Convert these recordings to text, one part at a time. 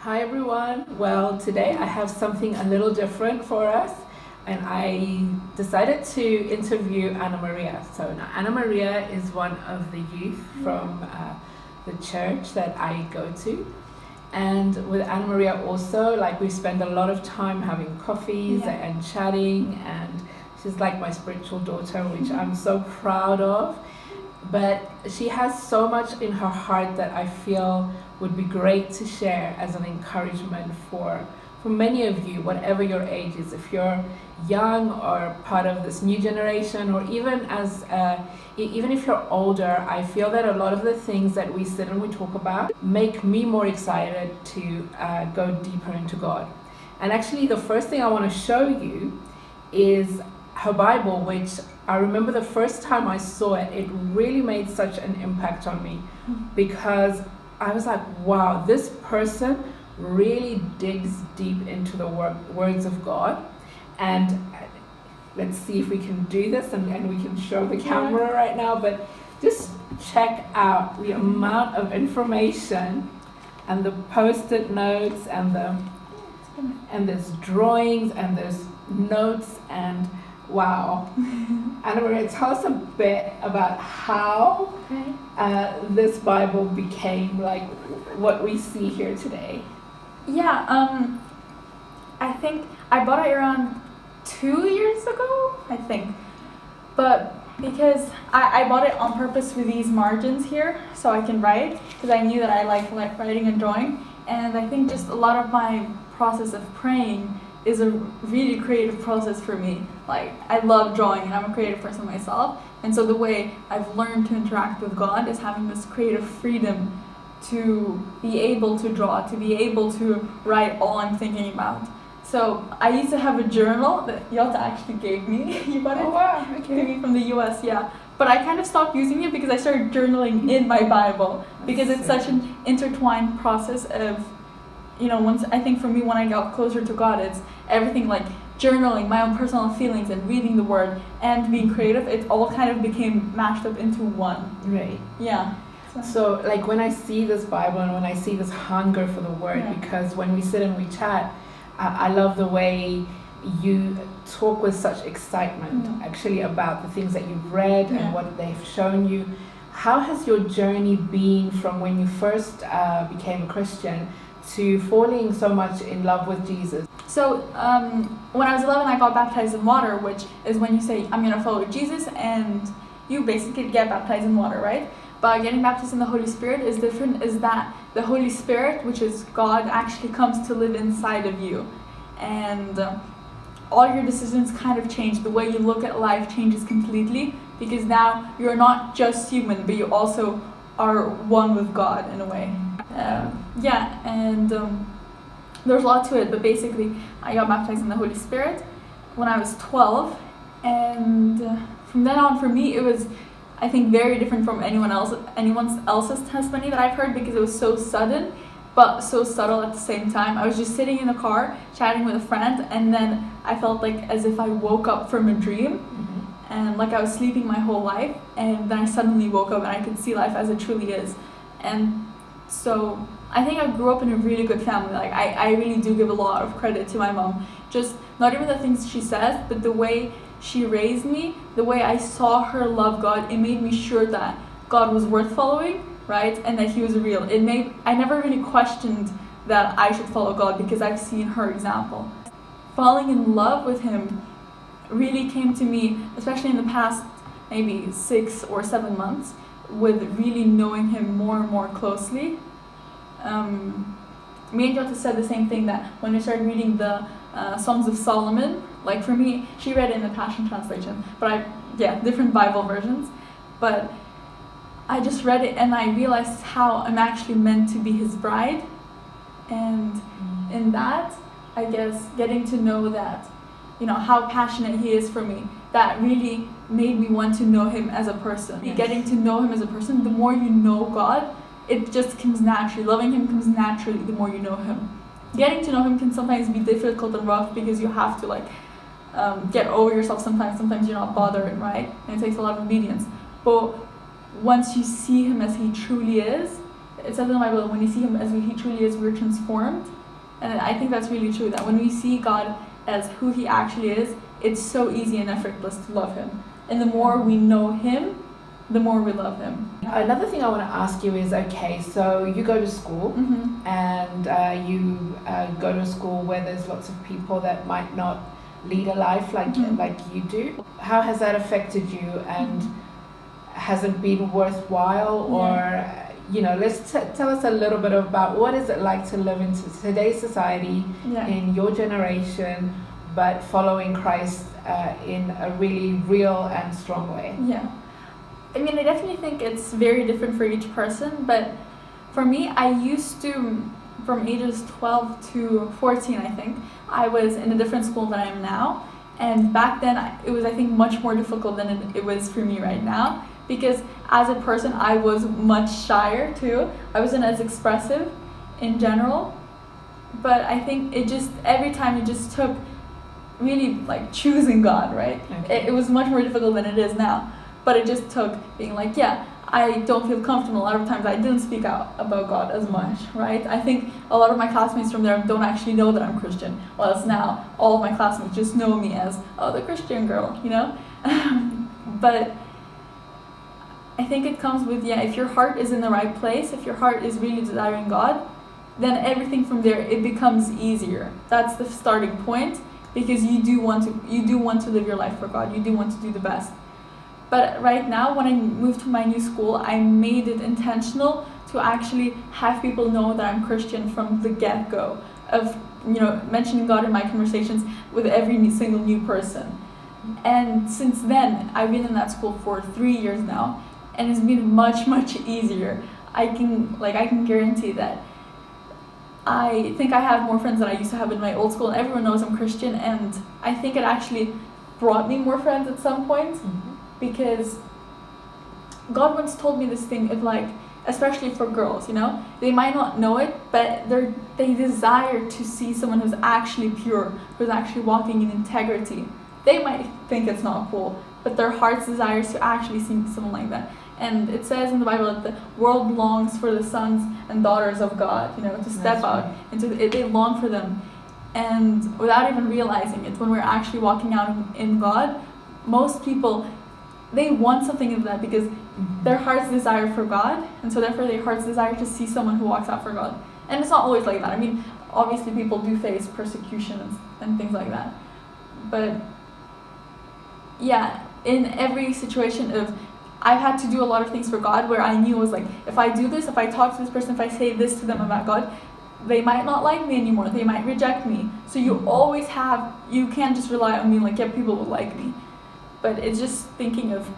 Hi everyone. Well, today I have something a little different for us, and I decided to interview Anna Maria. So now Anna Maria is one of the youth from the church that I go to, and with Anna Maria also, like, we spend a lot of time having coffees and chatting, and she's like my spiritual daughter, which I'm so proud of. But she has so much in her heart that I feel would be great to share as an encouragement for many of you, whatever your age is. If you're young or part of this new generation, or even even if you're older, I feel that a lot of the things that we sit and we talk about make me more excited to go deeper into God. And actually, the first thing I want to show you is her Bible, which I remember the first time I saw it, it really made such an impact on me, because I was like, wow, this person really digs deep into the words of God. And let's see if we can do this, and we can show the camera right now, but just check out the amount of information and the post-it notes and there's drawings and there's notes, and wow. Anna Maria, tell us a bit about how this Bible became like what we see here today. I think I bought it around 2 years ago, I think. But because I bought it on purpose with these margins here, so I can write, because I knew that I like writing and drawing. And I think just a lot of my process of praying is a really creative process for me. Like, I love drawing and I'm a creative person myself. And so the way I've learned to interact with God is having this creative freedom to be able to draw, to be able to write all I'm thinking about. So I used to have a journal that Yota actually gave me. You bought it to me from the US, yeah. But I kind of stopped using it because I started journaling in my Bible, because it's such an intertwined process of, once, I think for me, when I got closer to God, it's everything like journaling, my own personal feelings, and reading the Word, and being creative. It all kind of became mashed up into one. Right. Yeah. So like, when I see this Bible and when I see this hunger for the Word, because when we sit and we chat, I love the way you talk with such excitement actually about the things that you've read and what they've shown you. How has your journey been from when you first became a Christian to falling so much in love with Jesus? So when I was 11, I got baptized in water, which is when you say, I'm going to follow Jesus, and you basically get baptized in water, right? But getting baptized in the Holy Spirit is different, is that the Holy Spirit, which is God, actually comes to live inside of you. And all your decisions kind of change. The way you look at life changes completely, because now you're not just human, but you also are one with God in a way. There's a lot to it, but basically I got baptized in the Holy Spirit when I was 12, and from then on, for me, it was, I think, very different from anyone else's testimony that I've heard, because it was so sudden but so subtle at the same time. I was just sitting in a car chatting with a friend, and then I felt like as if I woke up from a dream, and like I was sleeping my whole life, and then I suddenly woke up and I could see life as it truly is. And so I think I grew up in a really good family. Like, I really do give a lot of credit to my mom. Just not even the things she says, but the way she raised me, the way I saw her love God, it made me sure that God was worth following, right? And that He was real. I never really questioned that I should follow God, because I've seen her example. Falling in love with Him really came to me, especially in the past maybe 6 or 7 months, with really knowing Him more and more closely. Me and Jota said the same thing, that when we started reading the Songs of Solomon, like for me, she read it in the Passion Translation, but different Bible versions, but I just read it and I realized how I'm actually meant to be His bride. And in that, I guess, getting to know that, how passionate He is for me, that really made me want to know Him as a person. Yes. Getting to know Him as a person, the more you know God, it just comes naturally. Loving Him comes naturally the more you know Him. Getting to know Him can sometimes be difficult and rough, because you have to get over yourself sometimes. Sometimes you're not bothered, right? And it takes a lot of obedience. But once you see Him as He truly is, it says in the Bible, when we see him as who he truly is, we're transformed. And I think that's really true, that when we see God as who he actually is, it's so easy and effortless to love him. And the more we know him, the more we love him. Another thing I want to ask you is, okay, so you go to school, and you go to a school where there's lots of people that might not lead a life like you do. How has that affected you, and has it been worthwhile, or let's tell us a little bit about what is it like to live in today's society, in your generation, but following Christ in a really real and strong way. I mean, I definitely think it's very different for each person, but for me, I used to, from ages 12 to 14, I think, I was in a different school than I am now. And back then, it was, I think, much more difficult than it was for me right now. Because as a person, I was much shyer too. I wasn't as expressive in general. But I think every time it just took really like choosing God, right? Okay. It was much more difficult than it is now. But it just took being like, I don't feel comfortable. A lot of times I didn't speak out about God as much, right? I think a lot of my classmates from there don't actually know that I'm Christian. Whereas now, all of my classmates just know me as, the Christian girl, But I think it comes with, if your heart is in the right place, if your heart is really desiring God, then everything from there, it becomes easier. That's the starting point, because you do want to live your life for God. You do want to do the best. But right now, when I moved to my new school, I made it intentional to actually have people know that I'm Christian from the get-go, of mentioning God in my conversations with every single new person. And since then, I've been in that school for 3 years now, and it's been much, much easier. I can guarantee that. I think I have more friends than I used to have in my old school, and everyone knows I'm Christian, and I think it actually brought me more friends at some point. Because God once told me this thing of especially for girls, they might not know it, but they desire to see someone who's actually pure, who's actually walking in integrity. They might think it's not cool, but their heart's desires to actually see someone like that. And it says in the Bible that the world longs for the sons and daughters of God, to step out into it. They long for them. And without even realizing it, when we're actually walking out in God, most people, they want something of that because their heart's desire for God, and so therefore their heart's desire to see someone who walks out for God. And it's not always like that. I mean, obviously people do face persecution and things like that. But in every situation I've had to do a lot of things for God where I knew it was if I do this, if I talk to this person, if I say this to them about God, they might not like me anymore. They might reject me. So you can't just rely on me people will like me. But it's just thinking of,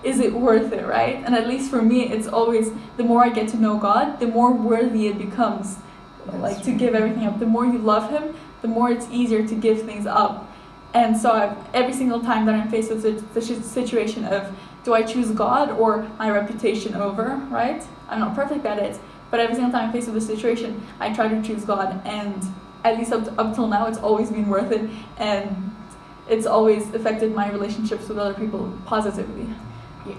is it worth it, right? And at least for me, it's always, the more I get to know God, the more worthy it becomes, to give everything up. The more you love him, the more it's easier to give things up. And so every single time that I'm faced with the situation of, do I choose God or my reputation over, right? I'm not perfect at it, but every single time I'm faced with a situation, I try to choose God. And at least up till now, it's always been worth it. And it's always affected my relationships with other people positively.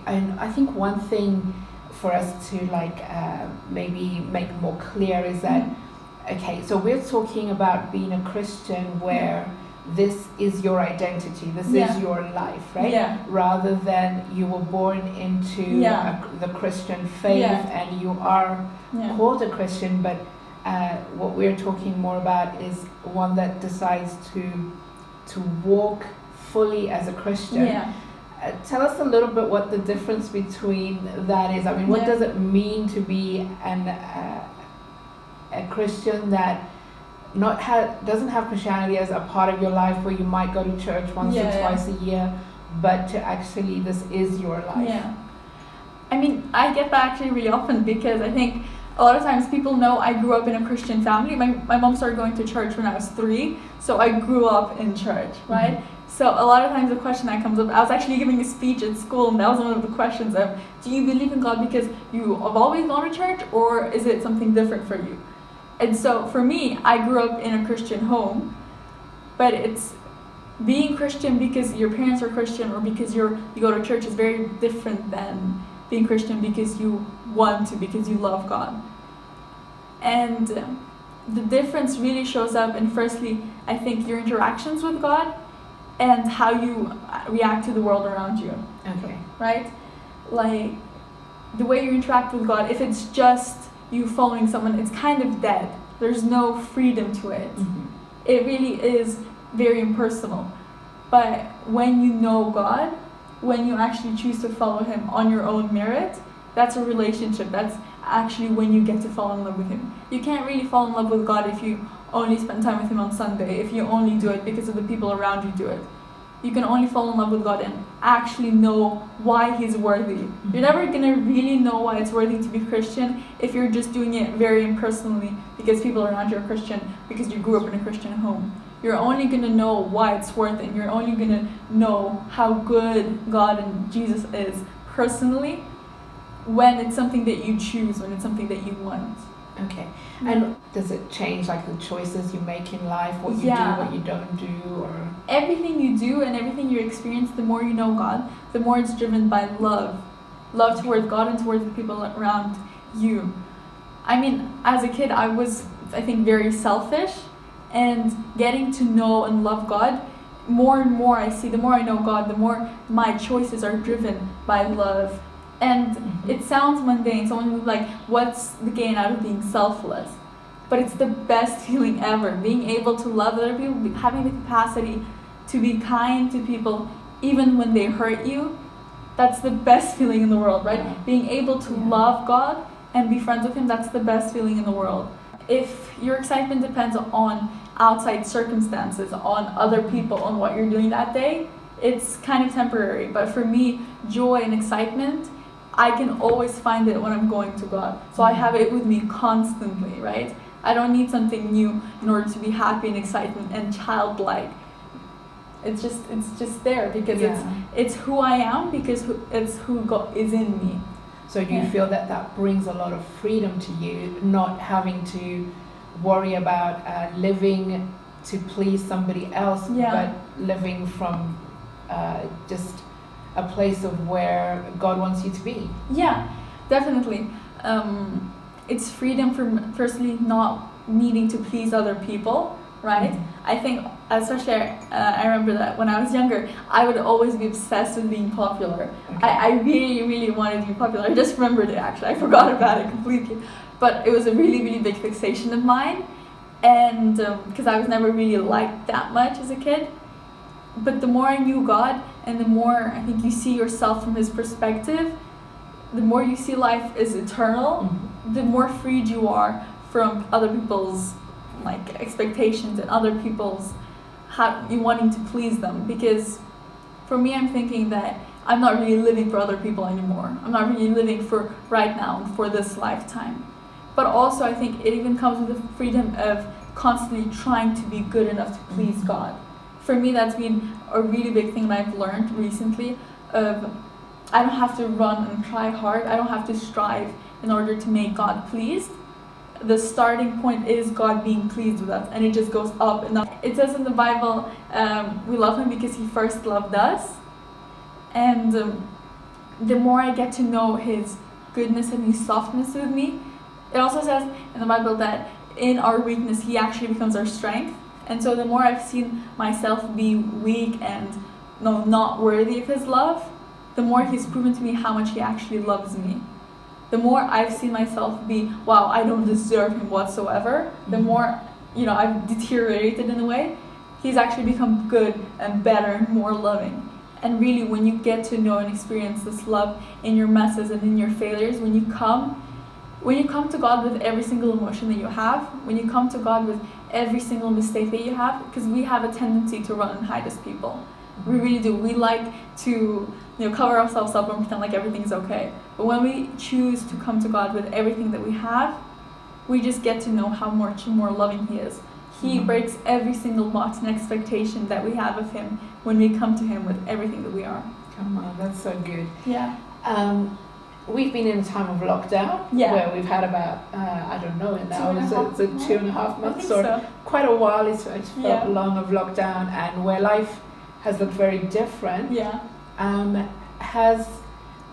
And I think one thing for us to maybe make more clear is that, okay, so we're talking about being a Christian where this is your identity, this is your life, right? Yeah. Rather than you were born into the Christian faith and you are called a Christian, but what we're talking more about is one that decides to walk fully as a Christian. Tell us a little bit what the difference between that is. I mean, what does it mean to be a Christian that doesn't have Christianity as a part of your life, where you might go to church once or twice a year, but to actually this is your life? I mean, I get that actually really often, because I think a lot of times people know I grew up in a Christian family. My mom started going to church when I was 3, so I grew up in church, right? So a lot of times the question that comes up, I was actually giving a speech at school, and that was one of the questions of, do you believe in God because you have always gone to church, or is it something different for you? And so for me, I grew up in a Christian home, but it's being Christian because your parents are Christian or because you go to church is very different than being Christian because you want to, because you love God. And the difference really shows up in, firstly, I think your interactions with God and how you react to the world around you. Okay. Right? Like, the way you interact with God, if it's just you following someone, it's kind of dead. There's no freedom to it. Mm-hmm. It really is very impersonal. But when you know God, when you actually choose to follow Him on your own merit, that's a relationship. That's actually when you get to fall in love with Him. You can't really fall in love with God if you only spend time with Him on Sunday, if you only do it because of the people around you do it. You can only fall in love with God and actually know why He's worthy. You're never gonna really know why it's worthy to be Christian if you're just doing it very impersonally because people around you are Christian, because you grew up in a Christian home. You're only gonna know why it's worth it. You're only gonna know how good God and Jesus is personally when it's something that you choose, when it's something that you want. Okay. And does it change, like, the choices you make in life, what you do, what you don't do, or? Everything you do and everything you experience, the more you know God, the more it's driven by love. Love towards God and towards the people around you. I mean, as a kid, I was, I think, very selfish, and getting to know and love God, more and more I see, the more I know God, the more my choices are driven by love. And it sounds mundane. Someone would be like, what's the gain out of being selfless? But it's the best feeling ever. Being able to love other people, having the capacity to be kind to people even when they hurt you, that's the best feeling in the world, right? Yeah. Being able to love God and be friends with Him, that's the best feeling in the world. If your excitement depends on outside circumstances, on other people, on what you're doing that day, it's kind of temporary. But for me, joy and excitement, I can always find it when I'm going to God. So I have it with me constantly, right? I don't need something new in order to be happy and excitement and childlike. It's just there because it's who I am, because it's who God is in me. So you feel that brings a lot of freedom to you, not having to worry about living to please somebody else, but living from just a place of where God wants you to be. Yeah, definitely. It's freedom from, firstly, not needing to please other people, right? Mm-hmm. I think, especially, I remember that when I was younger, I would always be obsessed with being popular. Okay. I really, really wanted to be popular. I just remembered it, actually. I forgot about it completely. But it was a really, really big fixation of mine. And because I was never really liked that much as a kid. But the more I knew God, and the more I think you see yourself from His perspective, the more you see life is eternal, the more freed you are from other people's like expectations and other people's you wanting to please them. Because for me, I'm thinking that I'm not really living for other people anymore. I'm not really living for right now and for this lifetime. But also I think it even comes with the freedom of constantly trying to be good enough to please God. For me, that's been a really big thing that I've learned recently. I don't have to run and try hard. I don't have to strive in order to make God pleased. The starting point is God being pleased with us, and it just goes up and up. It says in the Bible, we love Him because He first loved us. And the more I get to know His goodness and His softness with me, it also says in the Bible that in our weakness, He actually becomes our strength. And so the more I've seen myself be weak and not worthy of His love, the more He's proven to me how much He actually loves me. The more I've seen myself be, wow, I don't deserve Him whatsoever, the more, I've deteriorated in a way, He's actually become good and better and more loving. And really, when you get to know and experience this love in your messes and in your failures, when you come to God with every single emotion that you have, when you come to God with every single mistake that you have, because we have a tendency to run and hide as people. We really do. We like to cover ourselves up and pretend like everything's okay. But when we choose to come to God with everything that we have, we just get to know how much more loving He is. He breaks every single box and expectation that we have of Him when we come to Him with everything that we are. Come on, that's so good. Yeah. We've been in a time of lockdown where we've had about, I don't know now, it's 2.5 months or quite a while. It's felt long of lockdown, and where life has looked very different. Yeah. Has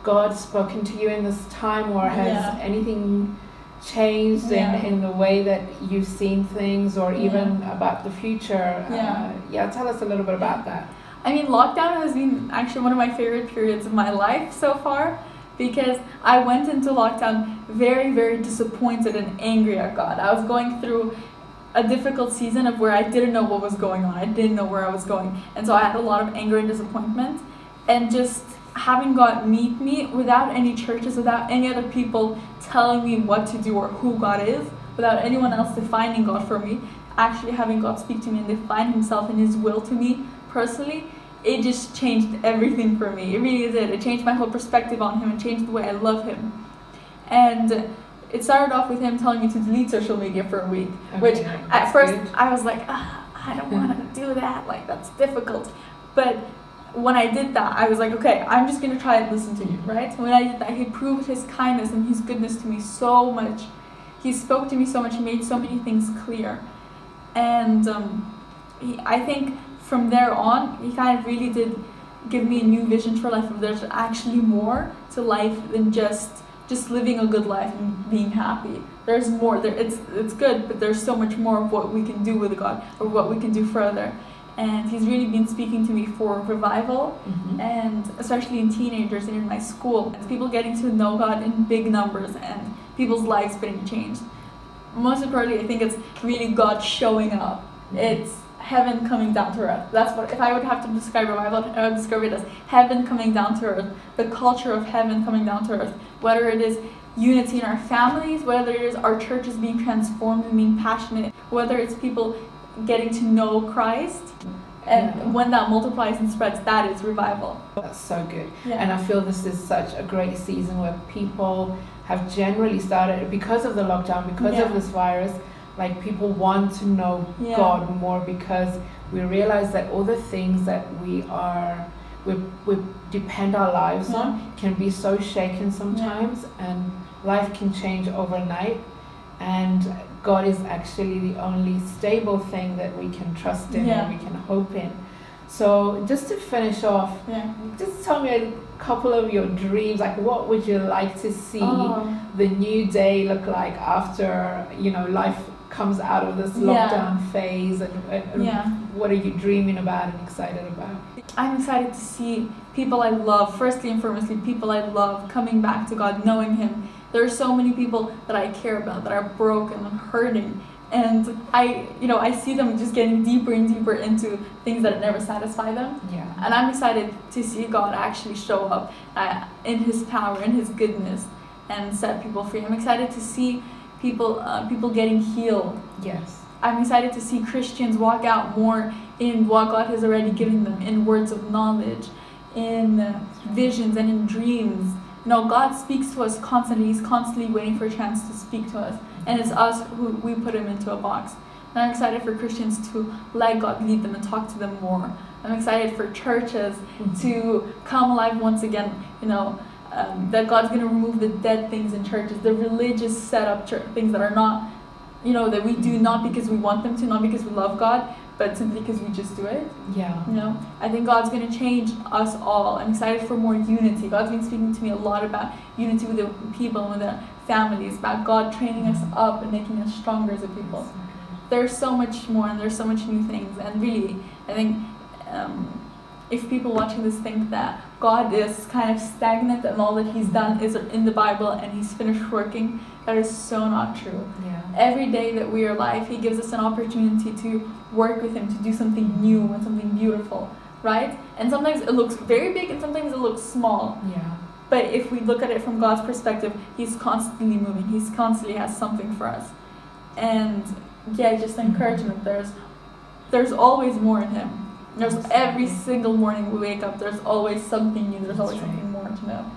God spoken to you in this time, or has anything changed Yeah. in the way that you've seen things, or even about the future. Tell us a little bit about that. I mean, lockdown has been actually one of my favorite periods of my life so far, because I went into lockdown very, very disappointed and angry at God. I was going through a difficult season of where I didn't know what was going on. I didn't know where I was going. And so I had a lot of anger and disappointment. And just having God meet me without any churches, without any other people telling me what to do or who God is, without anyone else defining God for me, actually having God speak to me and define himself and his will to me personally, it just changed everything for me. It really did. It changed my whole perspective on him and changed the way I love him. And it started off with him telling me to delete social media for a week, which at first I was like, I don't want to do that. Like, that's difficult. But when I did that, I was like, okay, I'm just going to try and listen to you, right? When I did that, he proved his kindness and his goodness to me so much. He spoke to me so much. He made so many things clear. And I think from there on, he kind of really did give me a new vision for life. There's actually more to life than just living a good life and being happy. There's more. It's good, but there's so much more of what we can do with God, or what we can do further. And he's really been speaking to me for revival, and especially in teenagers and in my school. It's people getting to know God in big numbers and people's lives being changed. Most importantly, I think it's really God showing up. It's heaven coming down to earth. That's what, if I would have to describe revival, I would describe it as heaven coming down to earth. The culture of heaven coming down to earth. Whether it is unity in our families, whether it is our churches being transformed and being passionate, whether it's people getting to know Christ. And when that multiplies and spreads, that is revival. That's so good. Yeah. And I feel this is such a great season where people have generally started, because of the lockdown, because of this virus, like, people want to know God more, because we realize that all the things that we depend our lives on can be so shaken sometimes, and life can change overnight, and God is actually the only stable thing that we can trust in and we can hope in. So just to finish off, just tell me a couple of your dreams. Like, what would you like to see the new day look like after, life comes out of this lockdown phase, and what are you dreaming about and excited about? I'm excited to see people I love, firstly and foremost, people I love coming back to God, knowing him. There are so many people that I care about that are broken and hurting, and I see them just getting deeper and deeper into things that never satisfy them. And I'm excited to see God actually show up in his power, in his goodness, and set people free. I'm excited to see people getting healed. I'm excited to see Christians walk out more in what God has already given them, in words of knowledge, in visions and in dreams. God speaks to us constantly. He's constantly waiting for a chance to speak to us. And it's us who we put him into a box. And I'm excited for Christians to let God lead them and talk to them more. I'm excited for churches to come alive once again, that God's going to remove the dead things in churches, the religious setup things that are not, that we do not because we want them to, not because we love God, but simply because we just do it. I think God's going to change us all. I'm excited for more unity. God's been speaking to me a lot about unity with the people and with the families, about God training us up and making us stronger as a people. There's so much more, and there's so much new things. And really, I think if people watching this think that God is kind of stagnant and all that he's done is in the Bible and he's finished working, that is so not true. Every day that we are alive, he gives us an opportunity to work with him, to do something new and something beautiful, right? And sometimes it looks very big and sometimes it looks small. But if we look at it from God's perspective, he's constantly moving. He constantly has something for us. And just encouragement. There's always more in him. There's every single morning we wake up, there's always something new. There's always something more to know.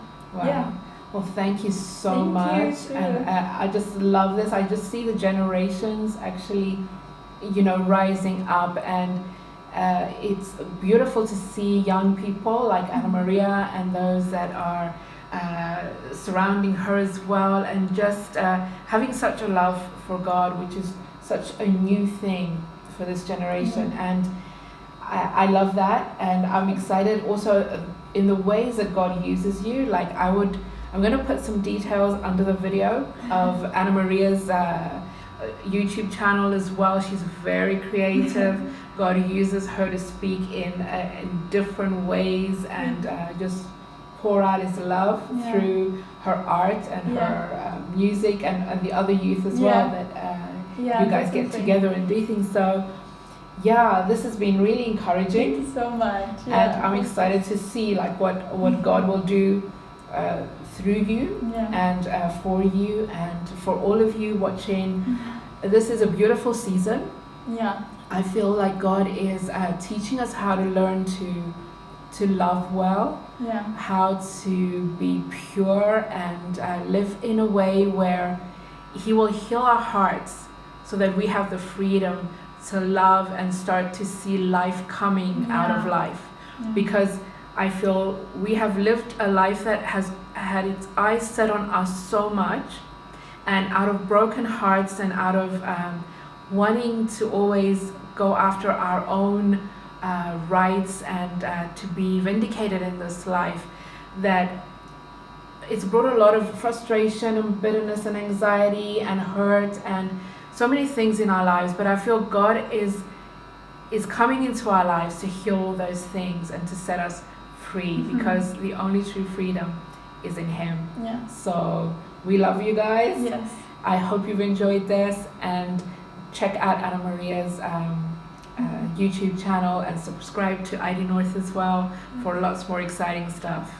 Well, thank you so much. And I just love this. I just see the generations actually, rising up, and it's beautiful to see young people like Anna Maria and those that are surrounding her as well, and just having such a love for God, which is such a new thing for this generation. And I love that, and I'm excited also in the ways that God uses you. Like, I would I'm going to put some details under the video of Anna Maria's YouTube channel as well. She's very creative. God uses her to speak in different ways and just pour out His love through her art and her music and the other youth as well that you guys get together and do things. So this has been really encouraging. Thank you so much. And I'm excited to see like what God will do through you and for you and for all of you watching. This is a beautiful season. I feel like God is teaching us how to learn to love well, how to be pure and live in a way where He will heal our hearts so that we have the freedom to love and start to see life coming out of life. Because I feel we have lived a life that has had its eyes set on us so much, and out of broken hearts and out of wanting to always go after our own rights and to be vindicated in this life, that it's brought a lot of frustration and bitterness and anxiety and hurt and so many things in our lives. But I feel God is coming into our lives to heal those things and to set us free, because the only true freedom is in Him. So we love you guys. I hope you've enjoyed this, and check out Anna Maria's YouTube channel and subscribe to ID North as well for lots more exciting stuff.